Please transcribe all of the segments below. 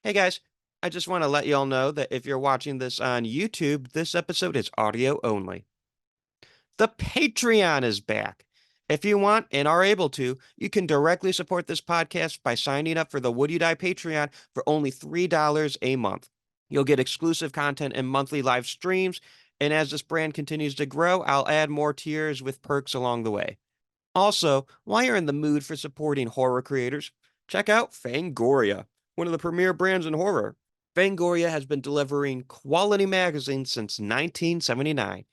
Hey guys, I just want to let you all know that if you're watching this on YouTube, this episode is audio only. The Patreon is back. If you want and are able to, you can directly support this podcast by signing up for the Would You Die Patreon for only $3 a month. You'll get exclusive content and monthly live streams, and as this brand continues to grow, I'll add more tiers with perks along the way. Also, while you're in the mood for supporting horror creators, check out Fangoria, one of the premier brands in horror. Fangoria has been delivering quality magazines since 1979.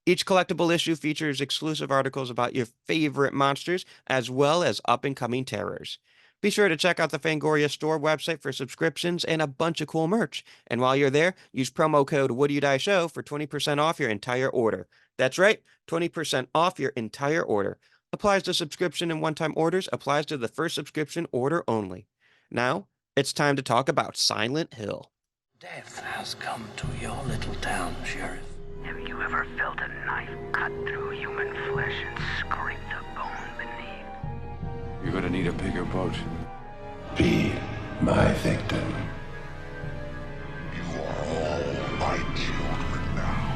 Each collectible issue features exclusive articles about your favorite monsters, as well as up-and-coming terrors. Be sure to check out the Fangoria store website for subscriptions and a bunch of cool merch. And while you're there, use promo code WoodYouDieShow for 20% off your entire order. That's right, 20% off your entire order. Applies to subscription and one-time orders, applies to the first subscription order only. Now, it's time to talk about Silent Hill. Death has come to your little town, Sheriff. Have you ever felt a knife cut through human flesh and scrape the bone beneath? You're gonna need a bigger boat. Be my victim. You are all my children now.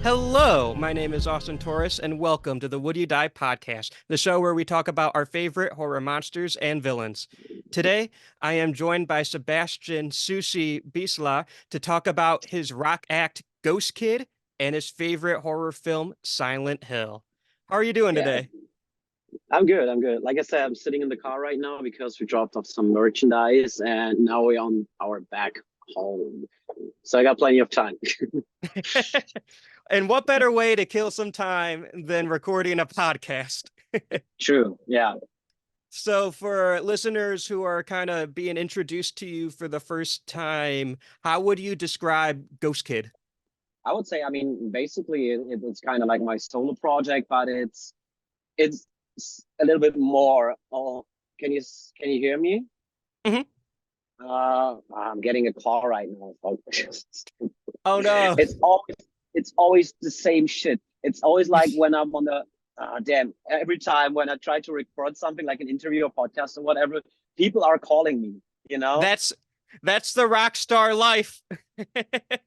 Hello, my name is Austin Torres, and welcome to the Would You Die podcast, the show where we talk about our favorite horror monsters and villains. Today, I am joined by Sebastian Sushi Bisla to talk about his rock act Ghost Kid and his favorite horror film, Silent Hill. How are you doing today? I'm good. I'm good. Like I said, I'm sitting in the car right now because we dropped off some merchandise and now we're on our back home. So I got plenty of time. And what better way to kill some time than recording a podcast? True. Yeah. So for listeners who are kind of being introduced to you for the first time, how would you describe Ghost Kid? I would say, I mean, basically it's kind of like my solo project, but it's a little bit more. Oh, can you hear me? Mhm. I'm getting a call right now, folks. Oh no. It's always the same shit. It's always like when I'm on the every time when I try to record something like an interview or podcast or whatever, people are calling me, you know? That's the rock star life.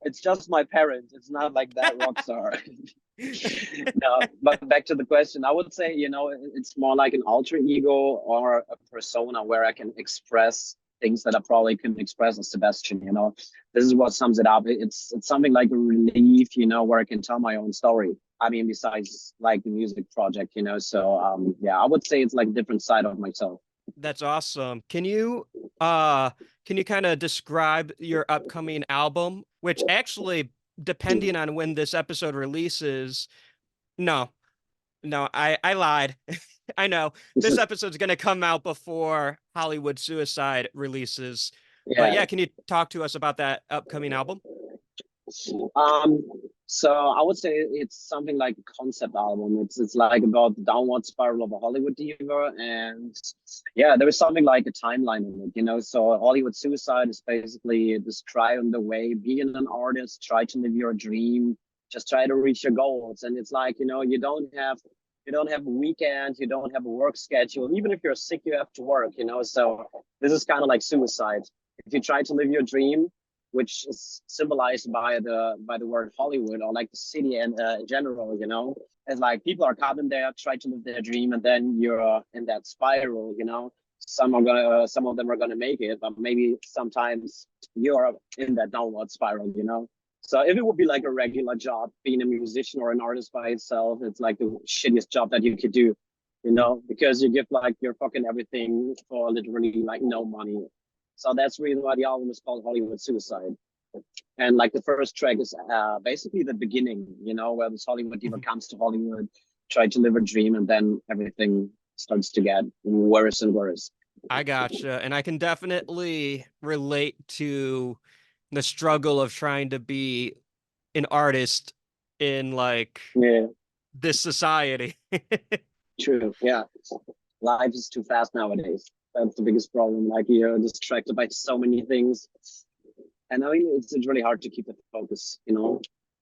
It's just my parents. It's not like that rock star. No, but back to the question, I would say, it's more like an alter ego or a persona where I can express things that I probably couldn't express as Sebastian. This is what sums it up. It's something like a relief, where I can tell my own story. I mean, besides like the music project, so yeah, I would say it's like a different side of myself. That's awesome. Can you kind of describe your upcoming album, which actually, depending on when this episode releases, no, I lied. I know this episode's going to come out before Hollywood Suicide releases. But yeah, can you talk to us about that upcoming album? Um, so I would say it's something like a concept album. It's like about the downward spiral of a Hollywood diva, and yeah, there is something like a timeline in it. So Hollywood Suicide is basically just try on the way, being an artist, try to live your dream, just try to reach your goals. And it's like, you don't have a weekend, you don't have a work schedule. Even if you're sick, you have to work. So this is kind of like suicide. If you try to live your dream, which is symbolized by the word Hollywood or like the city and in general. It's like people are caught in there, try to live their dream, and then you're in that spiral. Some of them are gonna make it, but maybe sometimes you're in that downward spiral. So if it would be like a regular job, being a musician or an artist by itself, it's like the shittiest job that you could do. Because you give like your fucking everything for literally like no money. So that's the reason why the album is called Hollywood Suicide. And like the first track is basically the beginning, where this Hollywood diva comes to Hollywood, try to live a dream, and then everything starts to get worse and worse. I gotcha. And I can definitely relate to the struggle of trying to be an artist in like this society. True. Yeah. Life is too fast nowadays. That's the biggest problem. Like you're distracted by so many things. And I mean, it's really hard to keep the focus.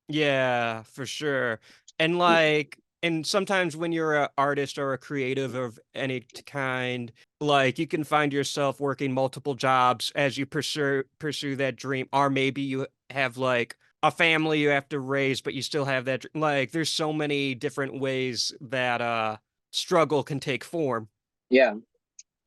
Yeah, for sure. And like And sometimes when you're an artist or a creative of any kind, like you can find yourself working multiple jobs as you pursue that dream, or maybe you have like a family you have to raise, but you still have that like there's so many different ways that struggle can take form. Yeah,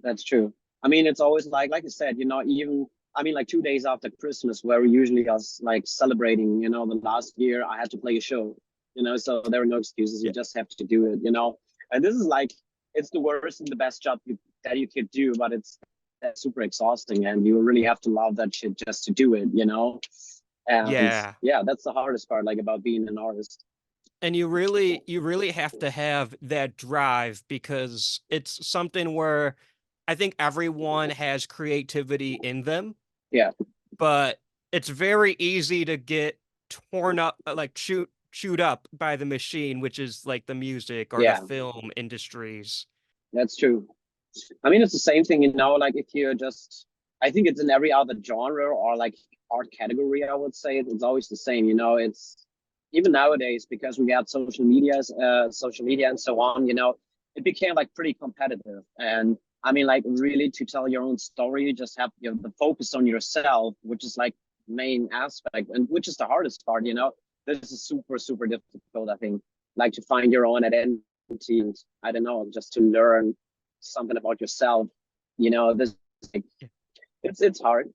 that's true. I mean, it's always like I said, even I mean, like 2 days after Christmas, where we usually us like celebrating, the last year I had to play a show, so there are no excuses. You Yeah. just have to do it, And this is like, it's the worst and the best job that you could do, but it's super exhausting, and you really have to love that shit just to do it. And Yeah. yeah, that's the hardest part, like about being an artist. And you really have to have that drive because it's something where I think everyone has creativity in them, Yeah, but it's very easy to get torn up, like chewed up by the machine, which is like the music or the yeah, film industries. that's true. I mean, it's the same thing, like if you're just, I think it's in every other genre or like art category, I would say it's always the same, it's even nowadays because we got social media and so on, it became like pretty competitive. And I mean, like really to tell your own story, you just have the focus on yourself, which is like main aspect and which is the hardest part, this is super, super difficult, I think, like to find your own identity. And, I don't know, just to learn something about yourself. This like, it's hard.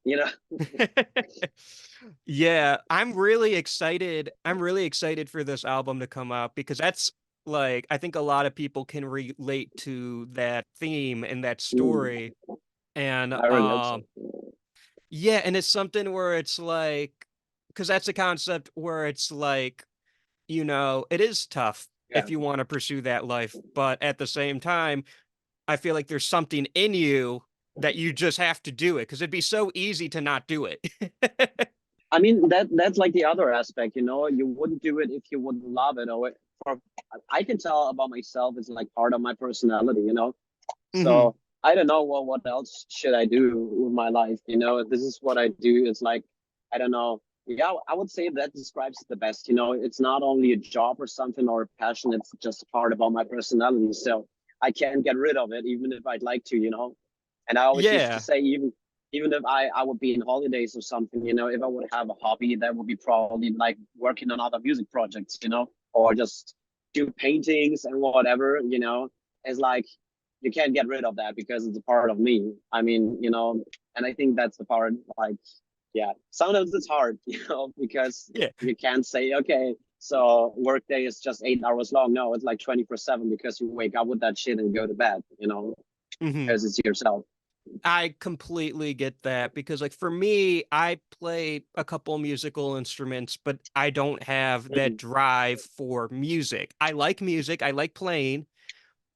Yeah, I'm really excited. I'm really excited for this album to come out because that's like I think a lot of people can relate to that theme and that Mm, story. And I really hope so. yeah, and it's something where it's like because that's a concept where it's like, it is tough Yeah. if you want to pursue that life, but at the same time, I feel like there's something in you that you just have to do it because it'd be so easy to not do it. I mean, that's like the other aspect, you wouldn't do it if you wouldn't love it, or I can tell about myself, it's like part of my personality. Hmm. So I don't know what else should I do with my life, this is what I do. It's like, I don't know. Yeah, I would say that describes it the best. It's not only a job or something or a passion, it's just a part about my personality. So I can't get rid of it, even if I'd like to. And I always used to Yeah. say, even if I would be in holidays or something, if I would have a hobby, that would be probably like working on other music projects, or just do paintings and whatever. It's like you can't get rid of that because it's a part of me. I mean, and I think that's the part, like, yeah, sometimes it's hard, because Yeah. you can't say, okay, so workday is just 8 hours long. No, it's like 24/7 because you wake up with that shit and go to bed, Hmm. because it's yourself. I completely get that because, like, for me, I play a couple musical instruments, but I don't have that Mhm. drive for music. I like music, I like playing,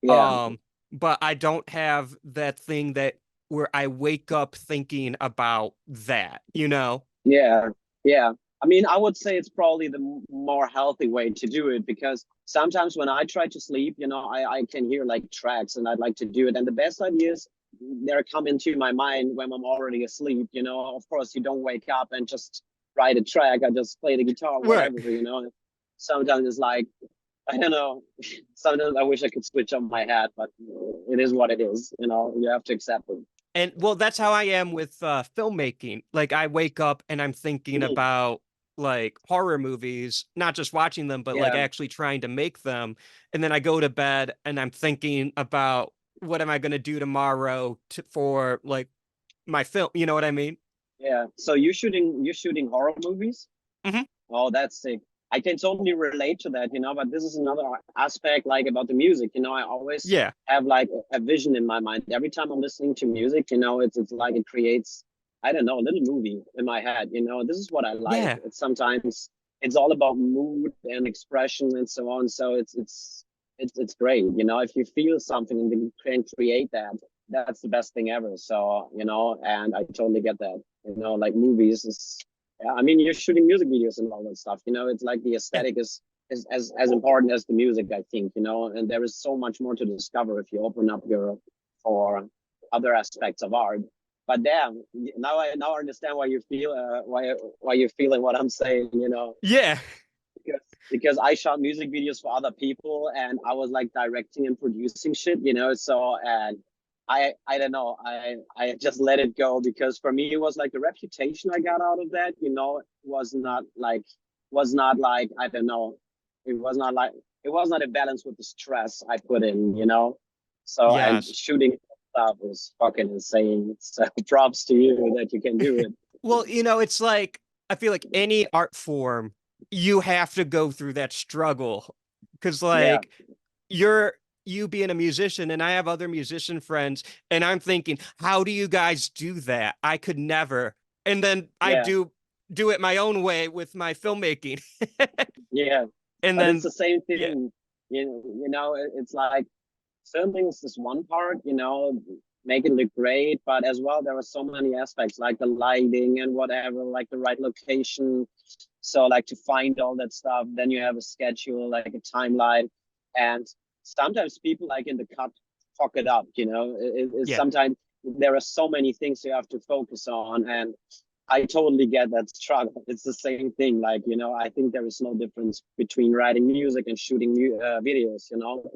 Yeah, um, but I don't have that thing that where I wake up thinking about that, you know? yeah, yeah. I mean, I would say it's probably the more healthy way to do it, because sometimes when I try to sleep, I can hear like tracks and I'd like to do it. And the best ideas, they're coming to my mind when I'm already asleep. Of course, you don't wake up and just write a track. I just play the guitar, Right. whatever. Sometimes it's like, I don't know. Sometimes I wish I could switch on my hat, but it is what it is. You have to accept it. And well, that's how I am with filmmaking. Like I wake up and I'm thinking Mhm. about like horror movies, not just watching them, but like Yeah, actually trying to make them. And then I go to bed and I'm thinking about what am I going to do tomorrow for like my film. You know what I mean? yeah. So you shooting horror movies? Hmm. Oh, that's sick. I can totally relate to that, but this is another aspect, like about the music. I always Yeah. have like a vision in my mind. Every time I'm listening to music, it's like it creates, I don't know, a little movie in my head. This is what I like. Yeah. It's sometimes it's all about mood and expression and so on. So it's great. If you feel something and you can create that, that's the best thing ever. So, and I totally get that. Like movies is, yeah, I mean, you're shooting music videos and all that stuff. It's like the Yeah. aesthetic is as important as the music, I think. And there is so much more to discover if you open up your for other aspects of art. But damn, now I understand why you feel why you're feeling what I'm saying. Yeah. because I shot music videos for other people and I was like directing and producing shit, you know. So and I don't know, I just let it go because for me it was like the reputation I got out of that, you know, was not like I don't know, it was not like it was not a balance with the stress I put in, you know. So and Yes. shooting stuff is fucking insane. So props to you that you can do it. Well, it's like I feel like any art form, you have to go through that struggle because Yeah, like you being a musician and I have other musician friends and I'm thinking, how do you guys do that? I could never. And then I yeah, do it my own way with my filmmaking. yeah. And But it's then the same yeah. thing. You know, it's like filming is this one part, you know, make it look great, but as well there are so many aspects like the lighting and whatever, like the right location. So like to find all that stuff, then you have a schedule, like a timeline, and sometimes people like in the cut fuck it up. You know, it's Yeah. sometimes there are so many things you have to focus on, and I totally get that struggle. It's the same thing. Like, you know, I think there is no difference between writing music and shooting videos. You know.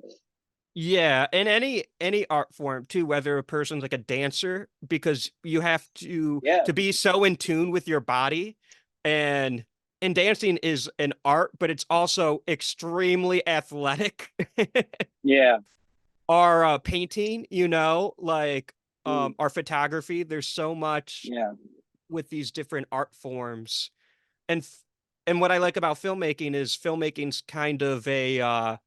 Yeah, and any art form too, whether a person's like a dancer, because you have Yeah, to be so in tune with your body, and dancing is an art, but it's also extremely athletic. yeah, Our painting, like mm, our photography, there's so much yeah, with these different art forms, and what I like about filmmaking's kind of a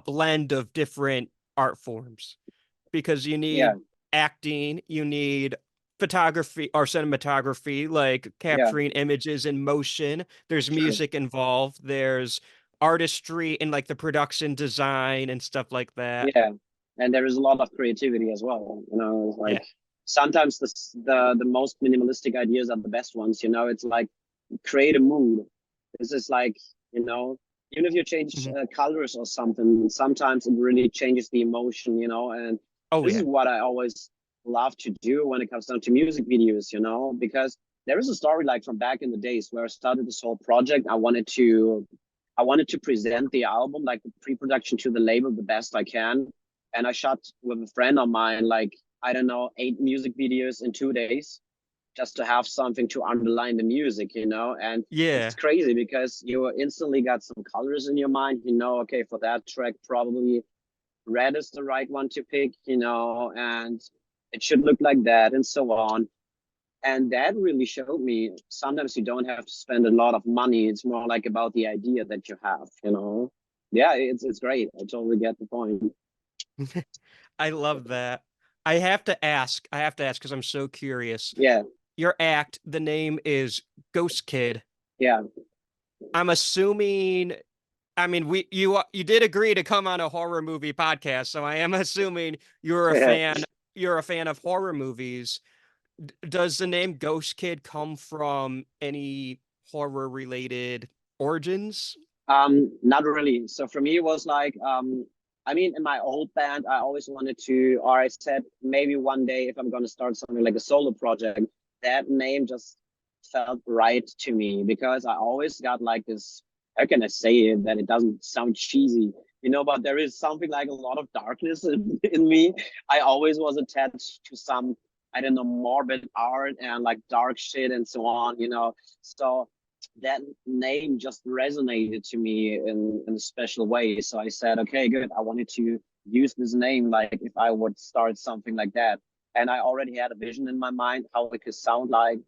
blend of different art forms because you yeah, need acting, you need photography or cinematography, like yeah, capturing images in motion. There's sure. music involved. There's artistry and like the production design and stuff like that. Yeah, and there is a lot of creativity as well. You know, it's like Yeah. sometimes the most minimalistic ideas are the best ones. You know, it's like create a mood. This is like, you know, even if you change Mhm. colors or something, sometimes it really changes the emotion. You know, and Oh this is yeah. what I always love to do when it comes down to music videos. You know, because there is a story like from back in the days where I started this whole project. I wanted to present the album, like the pre-production to the label, the best I can. And I shot with a friend of mine, like, I don't know, 8 music videos in 2 days just to have something to underline the music, you know? And it's Yeah. crazy because you instantly got some colors in your mind, you know, okay, for that track, probably red is the right one to pick, you know, and it should look like that and so on. And that really showed me sometimes you don't have to spend a lot of money. It's more like about the idea that you have, you know. Yeah, it's great. I totally get the point. I love that. I have to ask because I'm so curious. Yeah, Your act, the name is Ghost Kid. yeah, I'm assuming, I mean, you did agree to come on a horror movie podcast, so I am assuming yeah. you're a fan of horror movies. Does the name Ghost Kid come from any horror related origins? Not really. So for me, it was like, I mean, in my old band, I always wanted to, or I said maybe one day if I'm gonna start something like a solo project, that name just felt right to me because I always got like this. How can I say it that it doesn't sound cheesy, you know? But there is something like a lot of darkness in me. I always was attached to some, I don't know, morbid art and like dark shit and so on, you know. So that name just resonated to me in a special way. So I said, okay, good. I wanted to use this name like if I would start something like that. And I already had a vision in my mind how it could sound like,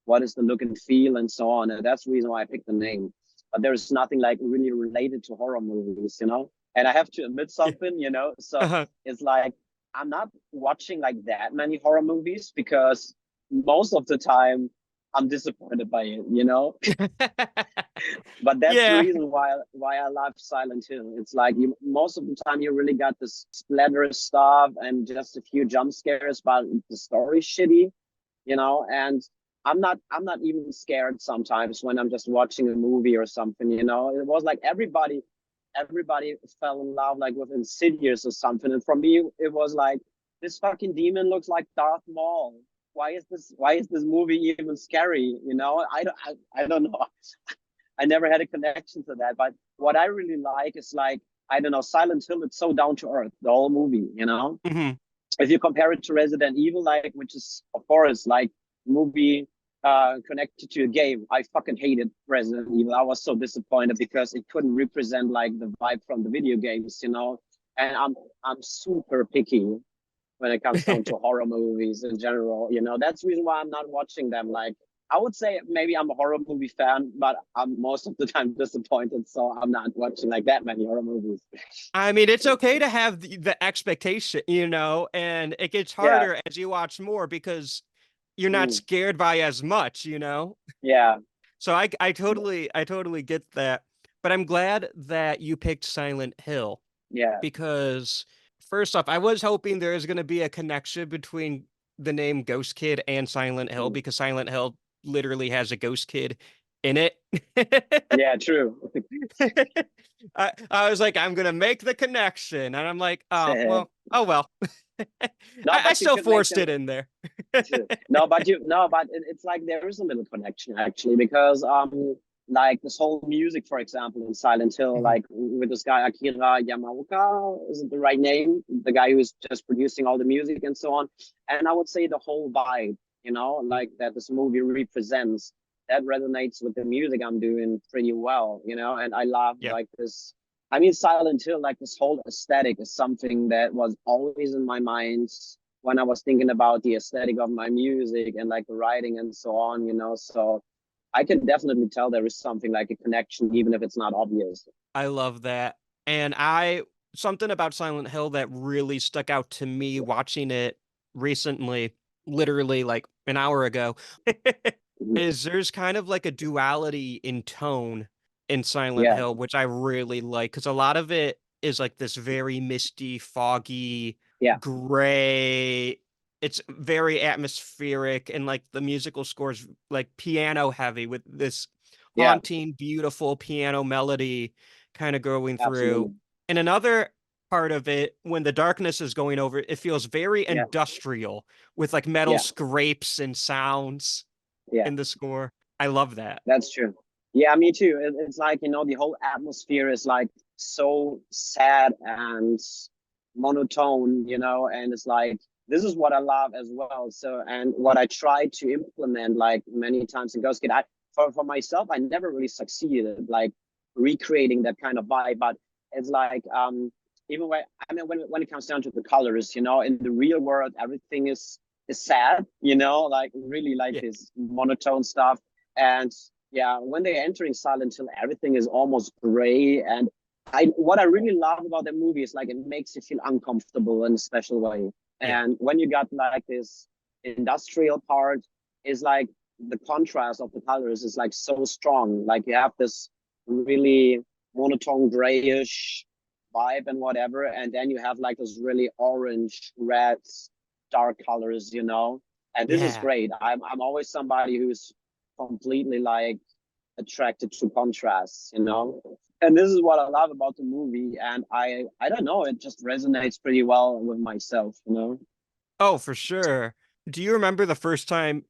what is the look and feel, and so on. And that's the reason why I picked the name. But there's nothing like really related to horror movies, you know? And I have to admit Yeah. something, you know? So Uh-huh. it's like I'm not watching like that many horror movies because most of the time I'm disappointed by it, you know. But that's the Yeah. reason why I love Silent Hill. It's like you most of the time you really got this splatter stuff and just a few jump scares, but the story's shitty, you know. And I'm not even scared sometimes when I'm just watching a movie or something, you know. It was like everybody fell in love like with Insidious or something, and for me it was like this fucking demon looks like Darth Maul. Why is this movie even scary? You know, I don't know. I never had a connection to that. But what I really like is like, I don't know, Silent Hill. It's so down to earth, the whole movie. You know, Hmm. if you compare it to Resident Evil, like, which is of course like movie connected to a game, I fucking hated Resident Evil. I was so disappointed because it couldn't represent like the vibe from the video games, you know. And I'm super picky when it comes down to horror movies in general. You know, that's the reason why I'm not watching them. Like, I would say maybe I'm a horror movie fan, but I'm most of the time disappointed, so I'm not watching like that many horror movies. I mean, it's okay to have the expectation, and it gets Yeah. harder as you watch more because you're not Mm. scared by as much. Yeah. So I totally get that. But I'm glad that you picked Silent Hill Yeah. because first off, I was hoping there is going to be a connection between the name Ghost Kid and Silent Hill Mm. because Silent Hill literally has a ghost kid in it. Yeah. True. I was like, I'm gonna make the connection, and I'm like, No, oh well. I but you still could make forced them. it in there. It's like there is a little connection actually because like this whole music, for example, in Silent Hill, Mhm. like with this guy Akira Yamaoka, is it the right name? The guy who's just producing all the music and so on. And I would say the whole vibe, you know, like that this movie represents, that resonates with the music I'm doing pretty well, you know. And I love Yeah. like this. I mean, Silent Hill, like this whole aesthetic is something that was always in my mind when I was thinking about the aesthetic of my music and like the writing and so on, you know. So I can definitely tell there is something like a connection, even if it's not obvious. I love that. And something about Silent Hill that really stuck out to me watching it recently, literally like an hour ago, Mhm. is there's kind of like a duality in tone in Silent Yeah, Hill, which I really like because a lot of it is like this very misty, foggy, yeah, gray. It's very atmospheric and like the musical scores like piano heavy with this yeah, haunting, beautiful piano melody kind of going through. absolutely. And another part of it, when the darkness is going over, it feels very Yeah, industrial with like metal yeah, scrapes and sounds yeah, in the score. I love that. that's true. Yeah, me too. It's like, you know, the whole atmosphere is like so sad and monotone, you know, and it's like, this is what I love as well. So, and what I try to implement like many times in Ghost Kid, for myself, I never really succeeded like recreating that kind of vibe, but it's like, even when, I mean, when it comes down to the colors, you know, in the real world, everything is sad, you know, like really like Yeah. this monotone stuff. And yeah, when they're entering Silent Hill, everything is almost gray. And what I really love about the movie is like it makes you feel uncomfortable in a special way. Yeah. And when you got like this industrial part, is like the contrast of the colors is like so strong. Like you have this really monotone grayish vibe and whatever, and then you have like this really orange, red, dark colors, you know. And this is Yeah. great. I'm always somebody who's completely like attracted to contrasts, you know. And this is what I love about the movie. And I don't know, it just resonates pretty well with myself, you know. Oh, for sure. Do you remember the first time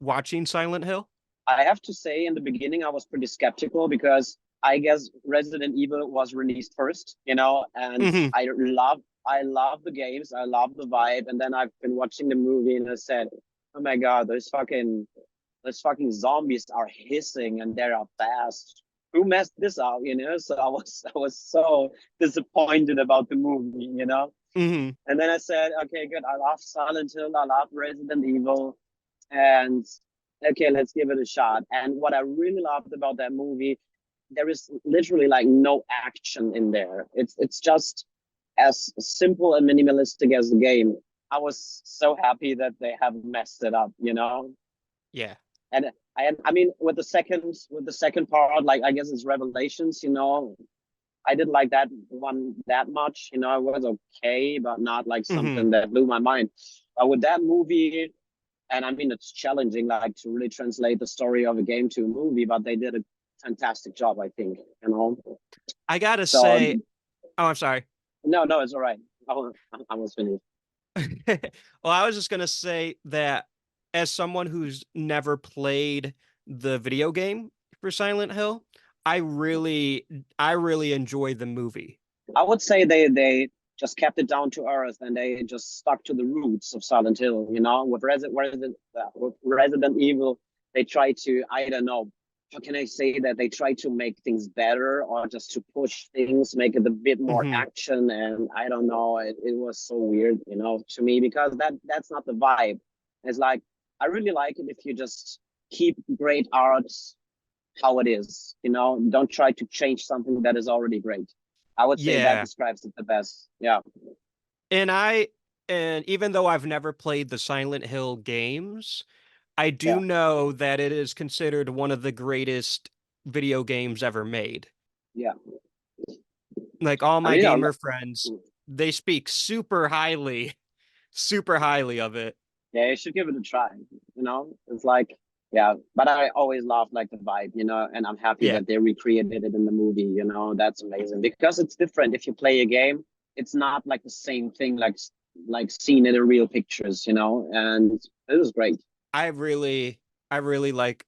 watching Silent Hill? I have to say, in the beginning, I was pretty skeptical because I guess Resident Evil was released first, you know, and Hmm. I love the games, I love the vibe, and then I've been watching the movie and I said, oh my god, those fucking zombies are hissing and they are fast. Who messed this up, you know? So I was so disappointed about the movie, you know. Hmm. And then I said, okay, good. I love Silent Hill, I love Resident Evil, and okay, let's give it a shot. And what I really loved about that movie, there is literally like no action in there. It's just as simple and minimalistic as the game. I was so happy that they haven't messed it up, you know. Yeah. And I mean, with the second part, like I guess it's Revelations, you know. I didn't like that one that much, you know. It was okay, but not like Hmm. something that blew my mind. But with that movie, and I mean, it's challenging, like to really translate the story of a game to a movie, but they did a fantastic job, I think, you know. I gotta So say, oh, I'm sorry. no, no, it's all right. I was finished. Well, I was just gonna say that as someone who's never played the video game for Silent Hill, I really enjoy the movie. I would say they just kept it down to earth and they just stuck to the roots of Silent Hill. You know, with Resident Evil, they try to, I don't know, how can I say that they try to make things better or just to push things, make it a bit more Hmm. action. And I don't know, it was so weird, you know, to me because that's not the vibe. It's like I really like it if you just keep great art how it is, you know, don't try to change something that is already great. I would say that Yeah. describes it the best. Yeah. And even though I've never played the Silent Hill games, I do Yeah. know that it is considered one of the greatest video games ever made. Yeah. Like all I my mean, gamer friends, they speak super highly of it. yeah, you should give it a try. You know, it's like, yeah, but I always love like the vibe, you know, and I'm happy Yeah. that they recreated it in the movie, you know, that's amazing because it's different. If you play a game, it's not like the same thing like seen in the real pictures, you know, and it was great. I really I really like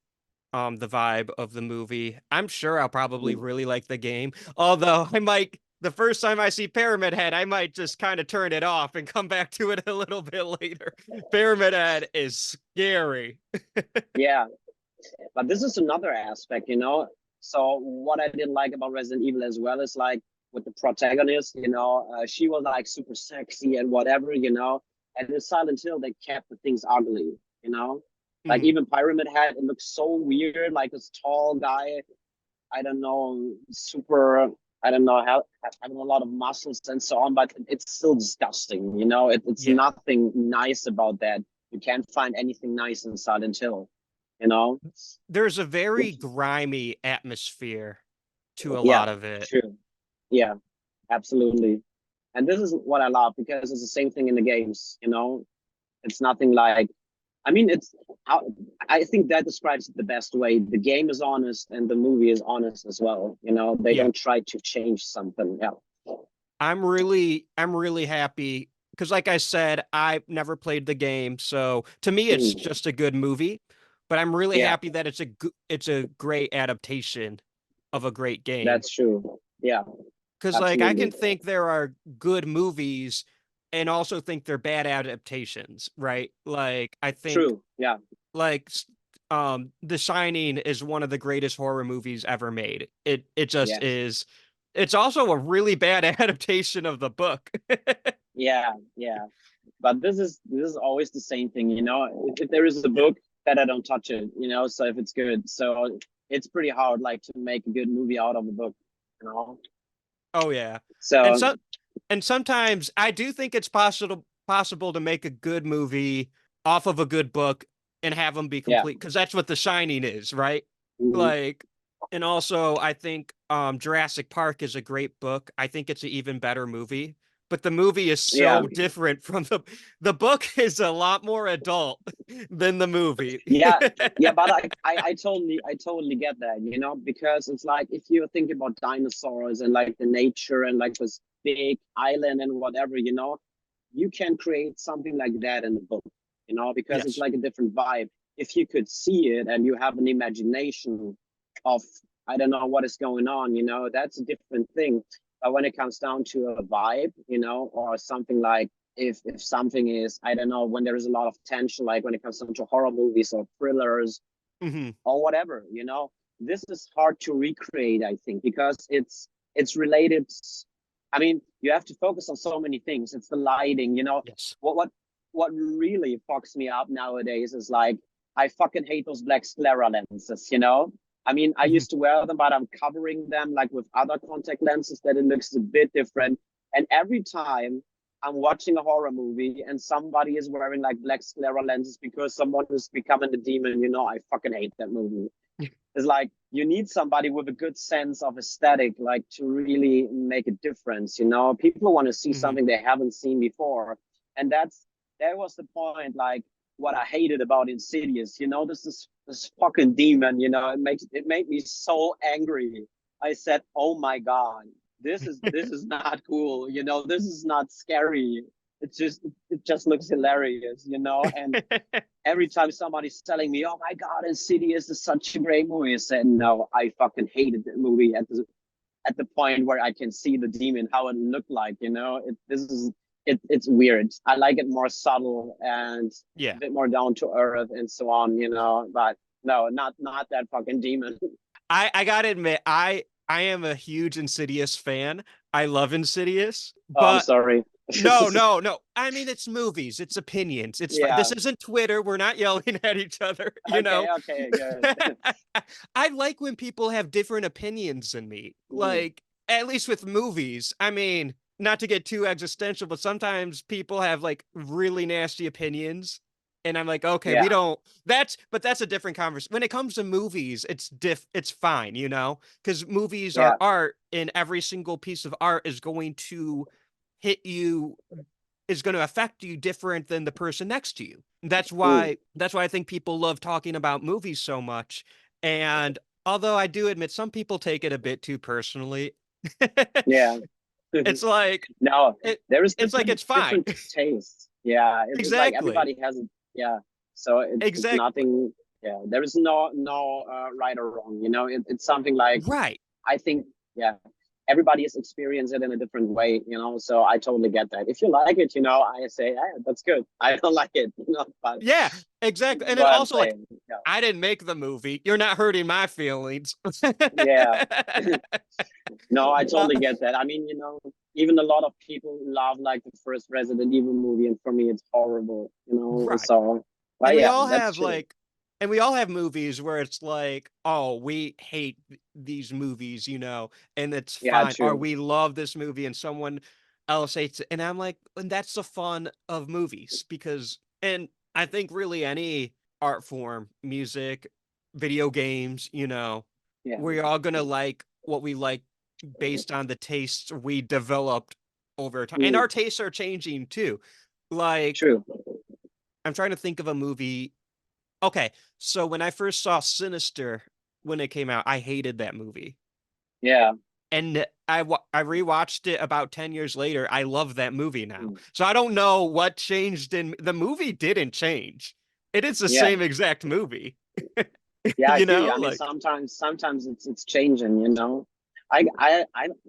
the vibe of the movie. I'm sure I'll probably Mm. really like the game. Although I might the first time I see Pyramid Head, I might just kind of turn it off and come back to it a little bit later. Pyramid Head is scary. Yeah, but this is another aspect, you know. So what I didn't like about Resident Evil as well is like with the protagonist, you know, she was like super sexy and whatever, you know. And in Silent Hill, they kept the things ugly, you know. Like Mhm. even Pyramid Head, it looks so weird, like this tall guy. I don't know, super. I don't know how having a lot of muscles and so on, but it's still disgusting, you know. It's Yeah. nothing nice about that. You can't find anything nice in Silent Hill, you know. There's a very grimy atmosphere to a Yeah, lot of it. true. Yeah, absolutely. And this is what I love because it's the same thing in the games, you know? It's nothing like, I mean, I I think that describes it the best way. The game is honest and the movie is honest as well. You know, they Yeah. don't try to change something. Yeah. I'm really happy because like I said, I've never played the game, so to me it's Mm, just a good movie, but I'm really yeah, happy that it's a great adaptation of a great game. that's true. Yeah, Because like I absolutely. can think there are good movies and also think they're bad adaptations, right? Like I think True. Yeah. like The Shining is one of the greatest horror movies ever made. It just Yes. is. It's also a really bad adaptation of the book. Yeah. Yeah. But this is always the same thing, you know. If there is a Yeah. book that I don't touch it, you know. So if it's good, so it's pretty hard, like to make a good movie out of a book, you know. Oh yeah. And So so and sometimes I do think it's possible to make a good movie off of a good book and have them be yeah. complete because that's what The Shining is, right? Mhm. Like and also I think Jurassic Park is a great book. I think it's an even better movie. But the movie is Yeah. so different from the book is a lot more adult than the movie. Yeah, yeah, but I totally get that, you know, because it's like if you think about dinosaurs and like the nature and like this big island and whatever, you know, you can create something like that in the book, you know, because it's Yes. like a different vibe. If you could see it and you have an imagination of, I don't know what is going on, you know, that's a different thing. But when it comes down to a vibe, you know, or something like if something is, I don't know, when there is a lot of tension, like when it comes down to horror movies or thrillers Hmm. or whatever, you know, this is hard to recreate, I think, because it's related. I mean, you have to focus on so many things. It's the lighting, you know. Yes. What really fucks me up nowadays is like I fucking hate those black sclera lenses, you know. I mean, I Hmm. used to wear them, but I'm covering them like with other contact lenses that it looks a bit different. And every time I'm watching a horror movie and somebody is wearing like black sclera lenses because someone is becoming a demon, you know, I fucking hate that movie. It's like you need somebody with a good sense of aesthetic, like to really make a difference. You know, people want to see Hmm. something they haven't seen before, and that was the point. Like what I hated about Insidious. You know, this fucking demon. You know, it made me so angry. I said, "Oh my god, this is not cool. You know, this is not scary. It's just it just looks hilarious, you know. And every time somebody's telling me, "Oh my God, Insidious is such a great movie," I said, "No, I fucking hated the movie at the point where I can see the demon, how it looked like, you know. It's weird. I like it more subtle and Yeah. a bit more down to earth and so on, you know. But no, not that fucking demon." I gotta admit, I am a huge Insidious fan. I love Insidious, Oh, I'm but sorry. no. I mean, it's movies, it's opinions. It's Yeah. this isn't Twitter. We're not yelling at each other, you Okay. know. Okay. Good. I like when people have different opinions than me. Mm, Like, at least with movies. I mean, not to get too existential, but sometimes people have like really nasty opinions. And I'm like, okay, we yeah. don't but that's a different conversation. When it comes to movies, it's fine, you know, because movies Yeah. are art, and every single piece of art is going to hit you, is going to affect you different than the person next to you. Mm, That's why I think people love talking about movies so much. And although I do admit some people take it a bit too personally, yeah. it's like No, it there is it's like it's fine. different tastes. Yeah, it's like Exactly. everybody has it. Yeah, so it's Exactly. nothing. Yeah, there is no right or wrong. You know, it's something like, Right. I think. Yeah, everybody is experiencing it in a different way. You know, so I totally get that. If you like it, you know, I say, yeah, that's good. I don't like it, you know, but Yeah, exactly. And then what I'm also, like, saying. Yeah, I didn't make the movie. You're not hurting my feelings. yeah. No, I Uh, totally get that. I mean, you know, even a lot of people love like the first Resident Evil movie, and for me, it's horrible. You know, right. so. And But we yeah, all that's have true. like, and we all have movies where it's like, oh, we hate these movies, you know, and it's Yeah, fine. Or true. we love this movie and someone else hates it. And I'm like, and that's the fun of movies because, and I think really any art form, music, video games, you know, Yeah, we're all gonna like what we like based on the tastes we developed over time. And mm, our tastes are changing too. Like, true. I'm trying to think of a movie. Okay, so when I first saw Sinister when it came out, I hated that movie. Yeah. And I rewatched it about 10 years later. I love that movie now. Mm. So I don't know what changed in the movie didn't change. It is the Yeah, same exact movie. yeah, I You feel you. know, I mean, like sometimes it's changing. You know, I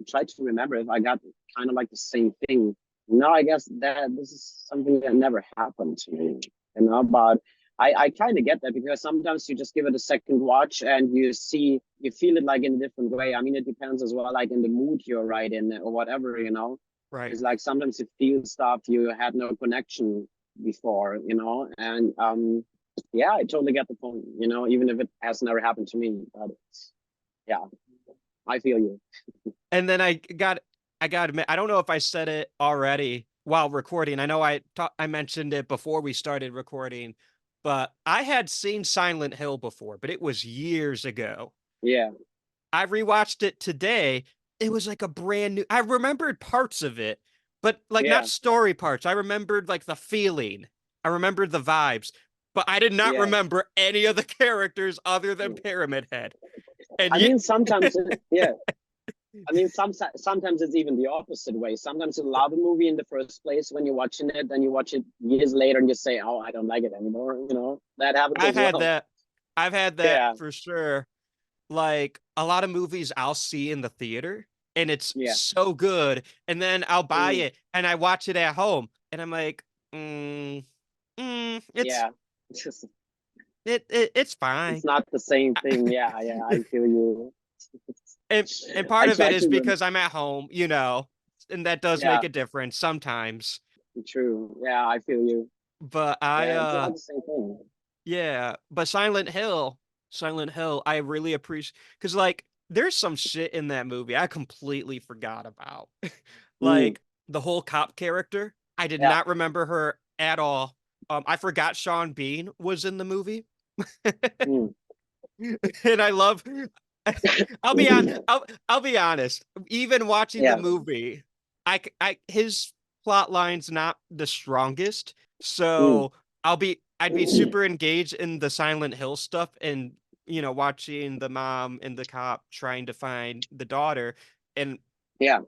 try to remember if I got kind of like the same thing. No, I guess that this is something that never happened to me. You know, but I kind of get that because sometimes you just give it a second watch and you feel it like in a different way. I mean, it depends as well, like in the mood you're right in or whatever. You know, right. it's like sometimes you feel stuff you had no connection before. You know, and yeah, I totally get the point, you know, even if it has never happened to me. But yeah, I feel you. And then I got to admit, I don't know if I said it already while recording. I know I mentioned it before we started recording, but I had seen Silent Hill before, but it was years ago. Yeah, I rewatched it today. It was like a brand new. I remembered parts of it, but like not yeah, story parts. I remembered like the feeling. I remembered the vibes, but I did not yeah. remember any of the characters other than Pyramid Head. And I yet, mean, sometimes, yeah. I mean, sometimes it's even the opposite way. Sometimes you love a movie in the first place when you're watching it, then you watch it years later and you say, "Oh, I don't like it anymore." You know, that happens I've as had well. that. I've had that Yeah, for sure. Like a lot of movies I'll see in the theater and it's yeah, so good, and then I'll buy mm, it and I watch it at home and I'm like, yeah. It's just, it's it's fine. not the same thing. Yeah, yeah, I feel you. And part I of it try is to because I'm at home, you know, and that does yeah, make a difference sometimes. true. Yeah, I feel you. But Yeah, it's not the same thing. yeah, but Silent Hill, I really appreciate because like there's some shit in that movie I completely forgot about. Mm, Like the whole cop character, I did yeah. not remember her at all. I forgot Sean Bean was in the movie. Mm. And I love I'll be honest. Even watching the Yeah. movie, his plot line's not the strongest. Mm. So I'd be super engaged in the Silent Hill stuff and you know, watching the mom and the cop trying to find the daughter. And Yeah.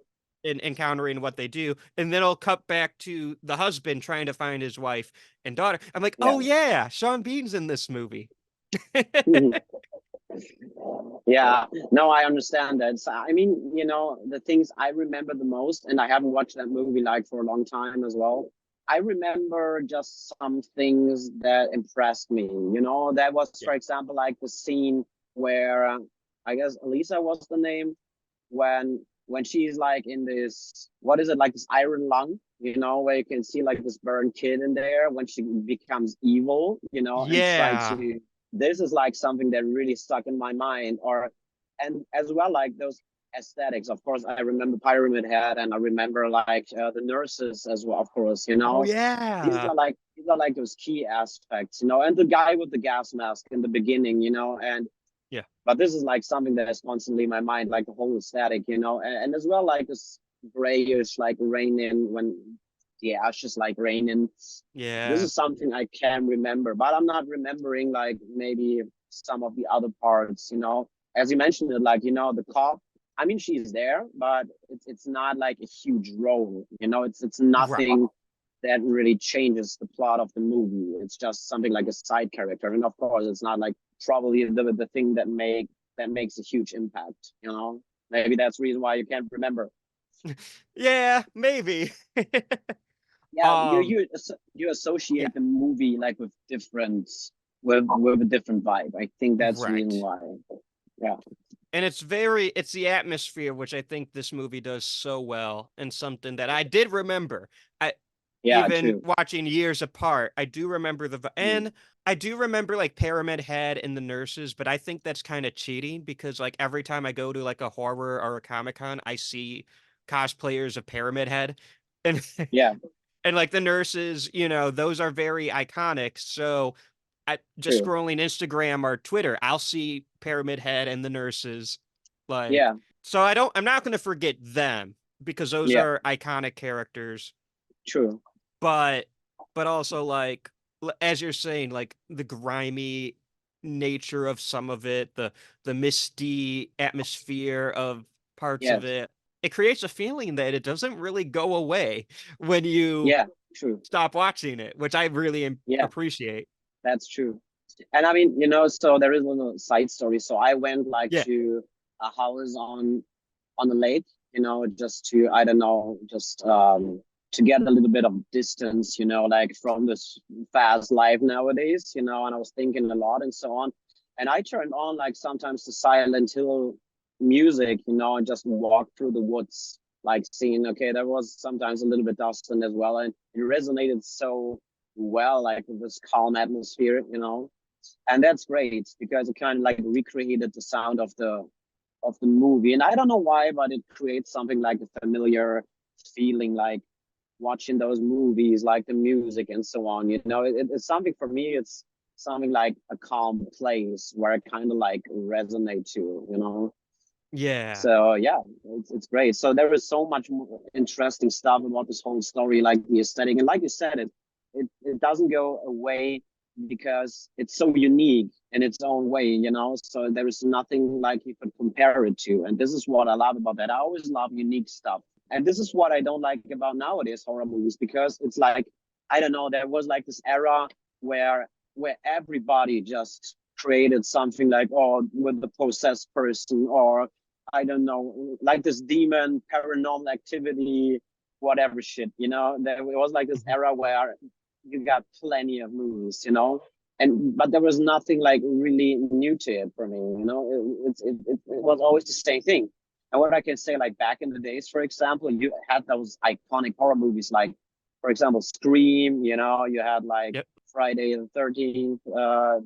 in encountering what they do, and then I'll cut back to the husband trying to find his wife and daughter. I'm like, Yeah. oh yeah, Sean Bean's in this movie. Yeah, no, I understand that. So, I mean, the things I remember the most, and I haven't watched that movie like for a long time as well. I remember just some things that impressed me. That was, Yeah. for example, like the scene where I guess Elisa was the name, when she's like in this, what is it, like this iron lung, where you can see like this burned kid in there when she becomes evil, and try Yeah. to. This is like something that really stuck in my mind, and as well like those aesthetics. Of course, I remember Pyramid Head, and I remember like the nurses as well. Of course, Oh these yeah. are like these are like those key aspects, and the guy with the gas mask in the beginning, and Yeah. but this is like something that is constantly in my mind, like the whole aesthetic, and as well like this grayish like raining when the ashes like raining. This Yeah. is something I can remember, but I'm not remembering like maybe some of the other parts, as you mentioned it, like the cop. I mean, she's there, but it's not like a huge role, it's Right. nothing that really changes the plot of the movie. It's just something like a side character, and of course, it's not like probably the thing that makes a huge impact. Maybe that's the reason why you can't remember. Yeah, maybe. Yeah, um you yeah, associate the movie like with a different vibe. I think that's the reason right. why. Yeah, And it's the atmosphere which I think this movie does so well, and something that I did remember. I yeah, Even true. watching years apart, I do remember Mm. and I do remember like Pyramid Head and the nurses, but I think that's kind of cheating because like every time I go to like a horror or a Comic-Con, I see cosplayers of Pyramid Head. And Yeah, and like the nurses, those are very iconic. So I just true. scrolling Instagram or Twitter, I'll see Pyramid Head and the nurses. Like, Yeah, so I'm not going to forget them because those yeah, are iconic characters, true. but also like as you're saying, like the grimy nature of some of it, the misty atmosphere of parts of Yes, it. It creates a feeling that it doesn't really go away when you yeah, true. stop watching it, which I really Yeah, appreciate. that's true. And I mean, so there is a little side story. So I went like Yeah. to a house on the lake, just to, I don't know, just to get a little bit of distance, like from this fast life nowadays, and I was thinking a lot and so on. And I turned on like sometimes the Silent Hill music, and just walked through the woods, like seeing, okay, there was sometimes a little bit dustin as well. And it resonated so well, like with this calm atmosphere, and that's great because it kind of like recreated the sound of the movie. And I don't know why, but it creates something like a familiar feeling, like watching those movies, like the music and so on. It's something for me. It's something like a calm place where I kind of like resonate to. Yeah. So yeah, it's great. So there is so much more interesting stuff about this whole story, like the aesthetic, and like you said, it doesn't go away because it's so unique in its own way, So there is nothing like you could compare it to, and this is what I love about that. I always love unique stuff, and this is what I don't like about nowadays horror movies, because it's like, I don't know, there was like this era where everybody just created something like, oh, with the possessed person, or I don't know, like this demon, paranormal activity, whatever shit, There was like this Mhm. era where you got plenty of movies, but there was nothing like really new to it for me, it was always the same thing. And what I can say, like back in the days, for example, you had those iconic horror movies, like, for example, Scream. You had like Yep. Friday the 13th,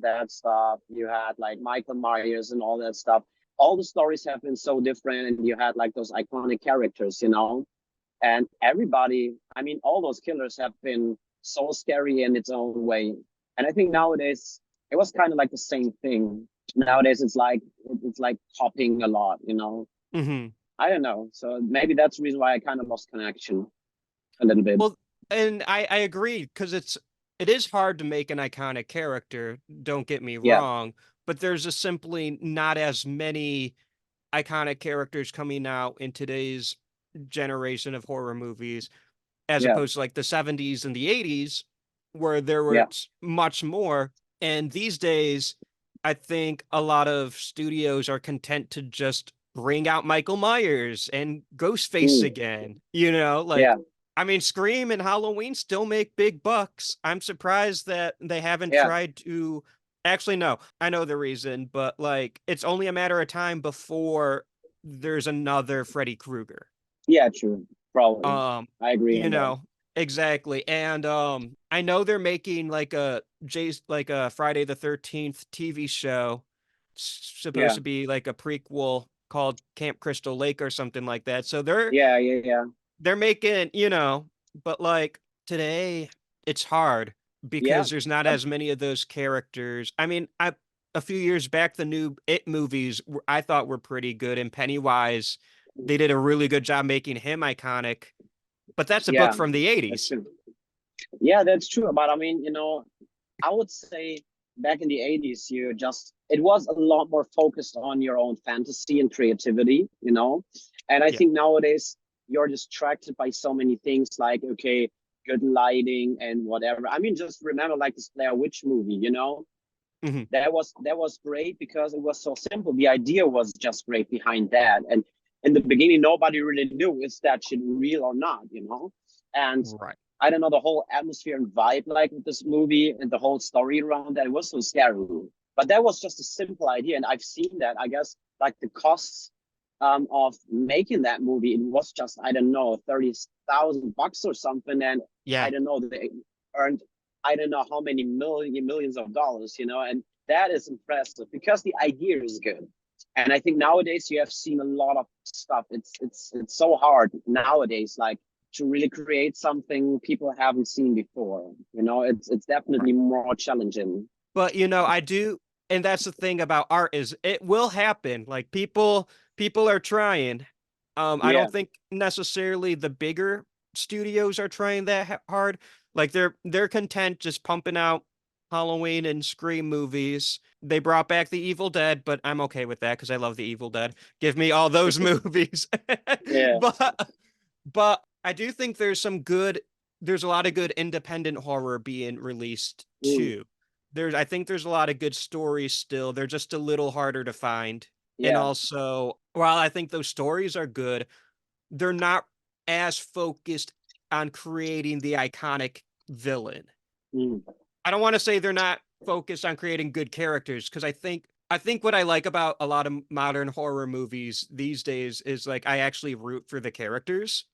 that stuff. You had like Michael Myers and all that stuff. All the stories have been so different, and you had like those iconic characters, and everybody, I mean, all those killers have been so scary in its own way. And I think nowadays it was kind of like the same thing. Nowadays it's like popping a lot, Hmm. I don't know. So maybe that's the reason why I kind of lost connection a little bit. Well, and I agree because it is hard to make an iconic character, don't get me Yeah, wrong, but there's just simply not as many iconic characters coming out in today's generation of horror movies, as Yeah, opposed to like the 70s and the 80s, where there yeah, was much more. And these days, I think a lot of studios are content to just bring out Michael Myers and Ghostface mm, again. You know, yeah, like, I mean, Scream and Halloween still make big bucks. I'm surprised that they haven't yeah, tried to. Actually, no, I know the reason, but like, it's only a matter of time before there's another Freddy Krueger. yeah. True, probably. Um, I agree you on that. know, exactly. And I know they're making like a Friday the 13th TV show, supposed Yeah, to be like a prequel called Camp Crystal Lake or something like that. So they're yeah, yeah, yeah, they're making, but like today it's hard yeah, because there's not uh, as many of those characters. I mean, a few years back the new It movies I thought were pretty good, and Pennywise, they did a really good job making him iconic, but that's a book yeah. from the That's 80s. true. Yeah, that's true. But I mean, I would say back in the 80s, it was a lot more focused on your own fantasy and creativity. And I Yeah. think nowadays you're distracted by so many things like, okay, good lighting and whatever. I mean, just remember like this Blair Witch movie. Hmm. That was great because it was so simple. The idea was just great behind that. And in the beginning, nobody really knew is that shit real or not. And Right. I don't know, the whole atmosphere and vibe like with this movie and the whole story around that, it was so scary. But that was just a simple idea. And I've seen that, I guess, like the costs of making that movie, it was just, I don't know, $30,000 or something. And I Yeah. don't know, they earned, I don't know how many millions of dollars. And that is impressive because the idea is good. And I think nowadays you have seen a lot of stuff. It's so hard nowadays, like to really create something people haven't seen before. It's definitely Right. more challenging. But I do, and that's the thing about art is it will happen. Like people are trying. I Yeah, don't think necessarily the bigger studios are trying that hard. Like they're content just pumping out Halloween and Scream movies. They brought back the Evil Dead, but I'm okay with that because I love the Evil Dead. Give me all those movies. yeah, But I do think there's a lot of good independent horror being released mm, too. I think there's a lot of good stories still. They're just a little harder to find. And yeah, also, while I think those stories are good, they're not as focused on creating the iconic villain. mm, I don't want to say they're not focused on creating good characters because I think what I like about a lot of modern horror movies these days is like I actually root for the characters.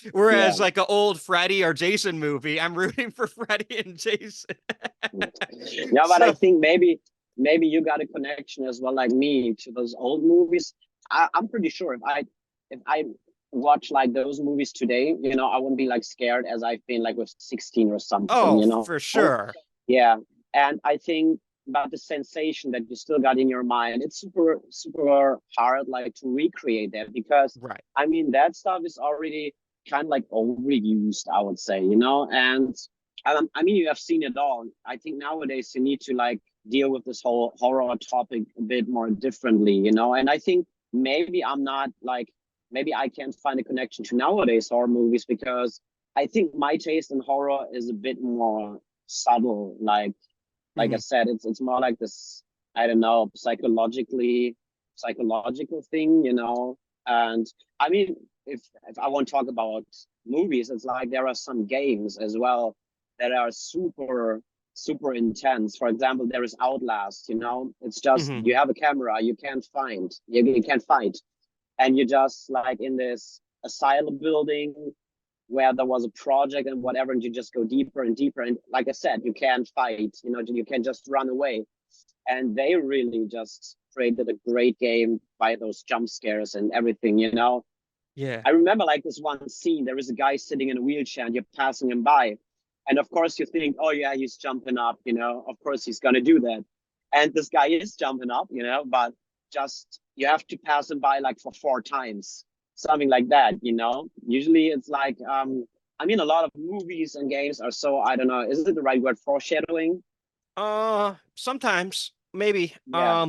yeah. Whereas like an old Freddy or Jason movie, I'm rooting for Freddy and Jason. Yeah, but I So, think maybe you got a connection as well, like me, to those old movies. I'm pretty sure if I watch like those movies today, I wouldn't be like scared as I've been like with 16 or something. oh, You know, for I, sure. yeah. And I think about the sensation that you still got in your mind, it's super, super hard like to recreate that because Right. I mean that stuff is already kind of like overused, I would say. And I mean you have seen it all. I think nowadays you need to like deal with this whole horror topic a bit more differently. And I think maybe I'm not like maybe I can't find a connection to nowadays horror movies because I think my taste in horror is a bit more subtle. Like I Hmm. said, it's more like this, I don't know, psychological thing. And I mean, if I want to talk about movies, it's like there are some games as well that are super, super intense. For example, there is Outlast. It's just Hmm. you have a camera, you can't fight. And you're just like in this asylum building where there was a project and whatever, and you just go deeper and deeper. And like I said, you can't fight, you can just run away. And they really just created a great game by those jump scares and everything. Yeah. I remember like this one scene, there is a guy sitting in a wheelchair and you're passing him by. And of course you think, oh yeah, he's jumping up, of course he's gonna do that. And this guy is jumping up, but just you have to pass him by like for 4 times, something like that. Usually it's like I mean a lot of movies and games are so, I don't know, is it the right word, foreshadowing? Sometimes maybe. Yeah.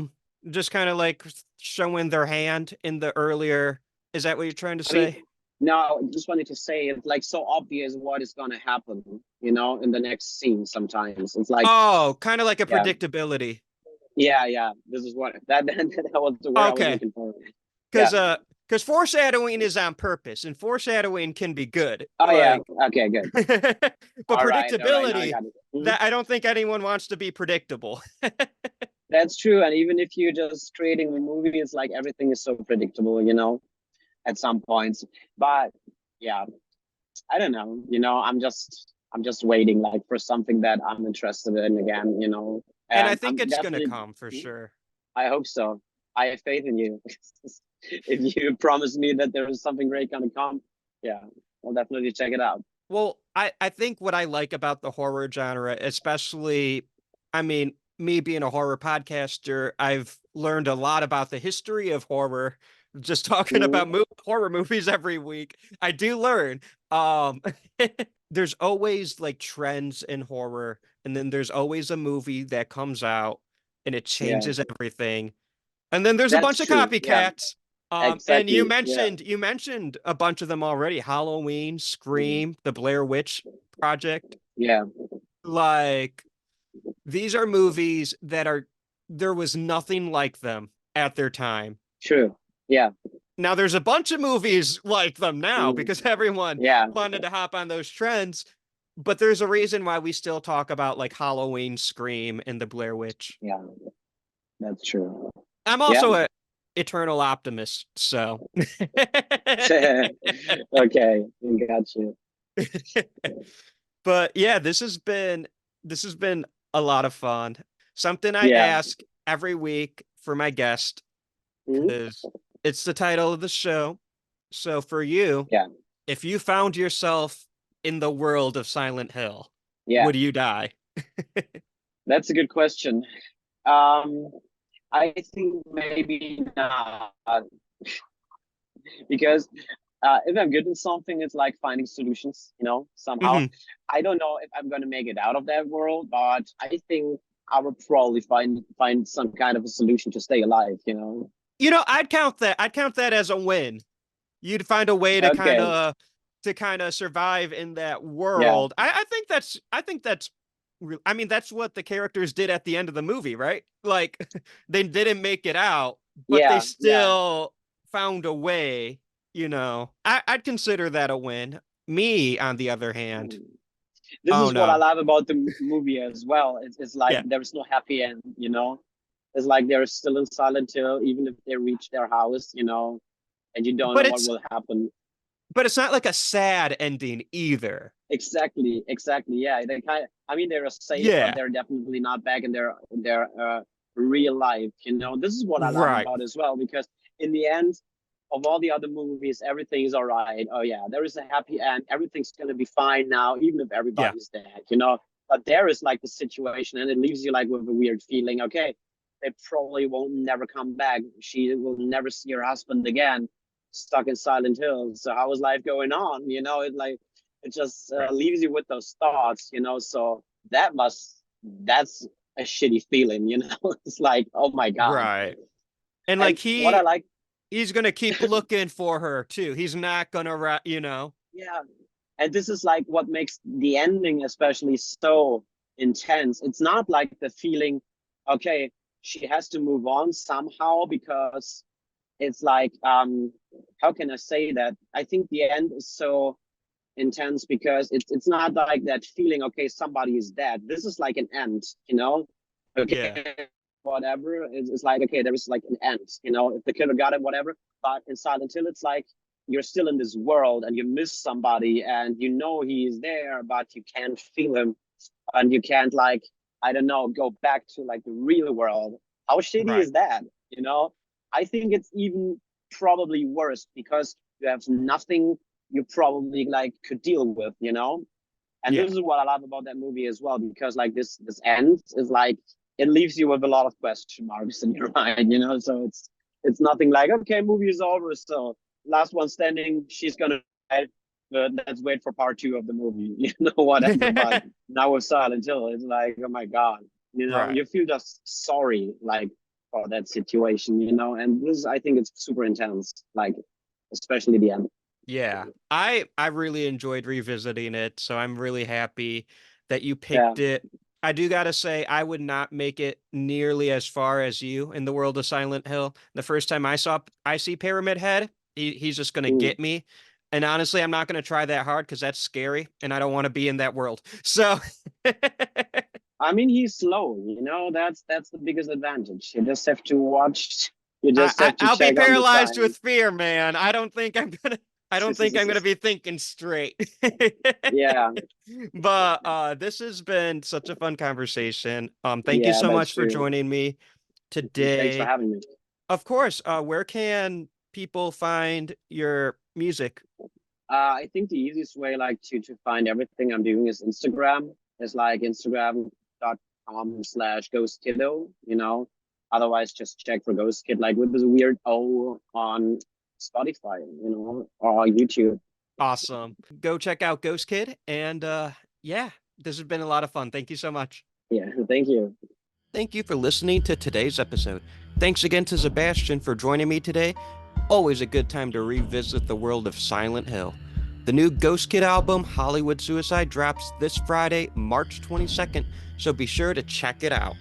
Just kind of like showing their hand in the earlier. Is that what you're trying to I mean, say? No, I just wanted to say it's like so obvious what is gonna happen, in the next scene sometimes. It's like, Oh, kind of like a yeah, predictability. yeah. This is what that was the word I was Okay. looking for. Yeah. Because foreshadowing is on purpose, and foreshadowing can be good. Oh yeah. Like, Okay, good. but All right, all right. Now I predictability, got it. Mhm. that I don't think anyone wants to be predictable. That's true. And even if you're just creating a movie, it's like everything is so predictable, at some points. But yeah, I don't know. I'm just waiting like for something that I'm interested in again. And I And think I'm it's gonna definitely. come for sure. I hope so. I have faith in you. If you promise me that there is something great gonna come, yeah, I'll definitely check it out. Well, I think what I like about the horror genre, especially, I mean, me being a horror podcaster, I've learned a lot about the history of horror. Just talking about Mhm. horror movies every week, I do learn. Um, there's always like trends in horror, and then there's always a movie that comes out and it Yeah, changes everything. And then there's a that's bunch of true. Yeah, copycats. And you exactly. Yeah, mentioned you mentioned a bunch of them already. Halloween, Scream, the Blair Witch Project. yeah, Like these are movies that are there was nothing like them at their time. true. Yeah, Now there's a bunch of movies like them now mm, because everyone yeah, wanted to hop on those trends. But there's a reason why we still talk about like Halloween, Scream, and the Blair Witch. yeah. That's true. I'm Yeah. also a eternal optimist, so Okay, got you. but yeah, this has been a lot of fun. Something I Yeah. ask every week for my guest Mhm. because it's the title of the show. So for you, Yeah. if you found yourself in the world of Silent Hill, Yeah. would you die? That's a good question. Um, I think maybe not, because if I'm good in something, it's like finding solutions, somehow. Mhm. I don't know if I'm gonna make it out of that world, but I think I would probably find some kind of a solution to stay alive. I'd count that as a win. You'd find a way to kind Okay. of survive in that Yeah. world. I think that's I mean that's what the characters did at the end of the movie, right? Like they didn't make it out, but they Yeah. Yeah. still found a way, I'd consider that a win. Me, on the other hand, Mm. This oh is what I no. love about the movie as well. It's like Yeah. there's no happy end. It's like they're still in Silent Hill, even if they reach their house, and you don't know But what it's will happen. but it's not like a sad ending either. Exactly, exactly. Yeah, I mean, they're safe, but Yeah. they're definitely not back in their real life. This is what I love Right. about as well, because in the end of all the other movies, everything is all right. Oh yeah, there is a happy end. Everything's gonna be fine now, even if Yeah. everybody's dead. But there is like the situation, and it leaves you like with a weird feeling. Okay, they probably won't never come back. She will never see her husband again, stuck in Silent Hill. So how is life going on? It just Right. leaves you with those thoughts. So that's a shitty feeling. It's like, oh my god. Right. And And like what I like, he's gonna keep looking for her too. He's not gonna, yeah, and this is like what makes the ending especially so intense. It's not like the feeling, okay, she has to move on somehow, because it's like, how can I say that? I think the end is so intense because it's not like that feeling, okay, somebody is dead. This is like an end. Yeah. Okay, whatever. It's like, okay, there is like an end. If the killer got it, whatever. But in Silent Hill, it's like you're still in this world and you miss somebody and you know he is there, but you can't feel him, and you can't, like, I don't know, go back to like the real world. How shitty Right. is that? I think it's even probably worse because you have nothing you probably like could deal with. And Yeah. this is what I love about that movie as well, because like this end is like, it leaves you with a lot of question marks in your mind. So it's nothing like, okay, movie is over, so last one standing, she's gonna die, but let's wait for part two of the movie, whatever. But now with Silent Hill, it's like, oh my god, Right. you feel just sorry, like, for that situation. And this, I think it's super intense, like, especially the end. Yeah, I really enjoyed revisiting it, so I'm really happy that you Yeah. picked it. I do gotta say, I would not make it nearly as far as you in the world of Silent Hill. The first time I see Pyramid Head, he's just gonna Mm. get me. And honestly, I'm not gonna try that hard because that's scary, and I don't want to be in that world. So I mean, he's slow, you know, that's the biggest advantage. You just have to watch, you just have to I'll be check on the paralyzed time. with fear, man. I don't think I'm gonna be thinking straight. Yeah, But this has been such a fun conversation. Thank you yeah, so that's much for true. joining me Thanks for today. having me. Of course, where can people find your music? I think the easiest way, like, to find everything I'm doing is Instagram. It's like instagram.com/ghostkiddo, you know. Otherwise, just check for Ghost Kid, like with this weird O on Spotify, you know, or YouTube. Awesome. Go check out Ghost Kid. And yeah, this has been a lot of fun. Thank you so much. Yeah, thank you. Thank you for listening to today's episode. Thanks again to Sebastian for joining me today. Always a good time to revisit the world of Silent Hill. The new Ghost Kid album, Hollywood Suicide, drops this Friday, March 22nd, so be sure to check it out.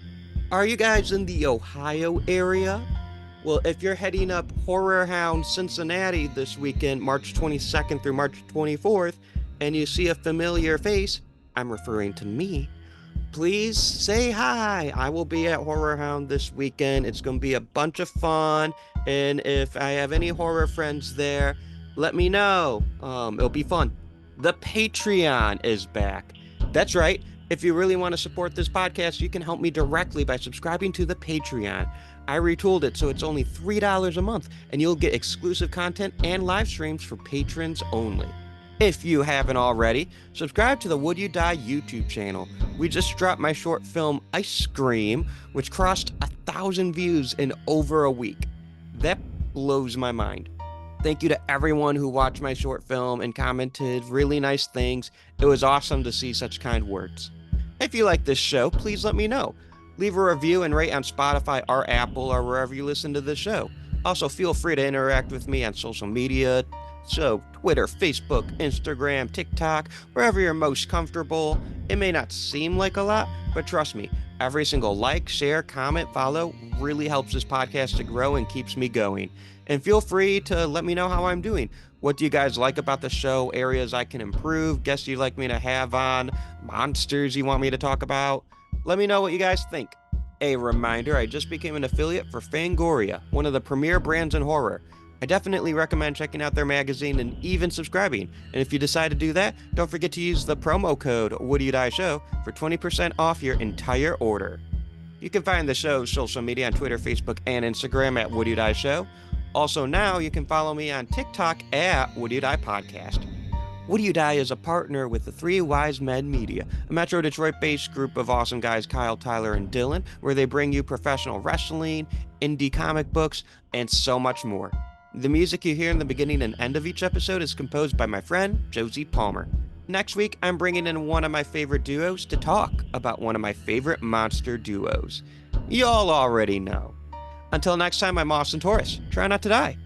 Are you guys in the Ohio area? Well, if you're heading up Horror Hound Cincinnati this weekend, March 22nd through March 24th, and you see a familiar face, I'm referring to me, please say hi. I will be at Horror Hound this weekend. It's going to be a bunch of fun. And if I have any horror friends there, let me know. It'll be fun. The Patreon is back. That's right. If you really want to support this podcast, you can help me directly by subscribing to the Patreon. I retooled it so it's only $3 a month, and you'll get exclusive content and live streams for patrons only. If you haven't already, subscribe to the Would You Die YouTube channel. We just dropped my short film Ice Cream, which crossed 1,000 views in over a week. That blows my mind. Thank you to everyone who watched my short film and commented really nice things. It was awesome to see such kind words. If you like this show, please let me know. Leave a review and rate on Spotify or Apple or wherever you listen to the show. Also, feel free to interact with me on social media. So, Twitter, Facebook, Instagram, TikTok, wherever you're most comfortable. It may not seem like a lot, but trust me, every single like, share, comment, follow really helps this podcast to grow and keeps me going. And feel free to let me know how I'm doing. What do you guys like about the show? Areas I can improve? Guests you'd like me to have on? Monsters you want me to talk about? Let me know what you guys think. A reminder, I just became an affiliate for FANGORIA, one of the premier brands in horror. I definitely recommend checking out their magazine and even subscribing. And if you decide to do that, don't forget to use the promo code Would You Die Show for 20% off your entire order. You can find the show's social media on Twitter, Facebook, and Instagram at Would You Die Show. Also now you can follow me on TikTok at Would You Die Podcast. Would You Die is a partner with the Three Wise Men Media, a Metro Detroit-based group of awesome guys, Kyle, Tyler, and Dylan, where they bring you professional wrestling, indie comic books, and so much more. The music you hear in the beginning and end of each episode is composed by my friend, Josie Palmer. Next week, I'm bringing in one of my favorite duos to talk about one of my favorite monster duos. Y'all already know. Until next time, I'm Austin Torres. Try not to die.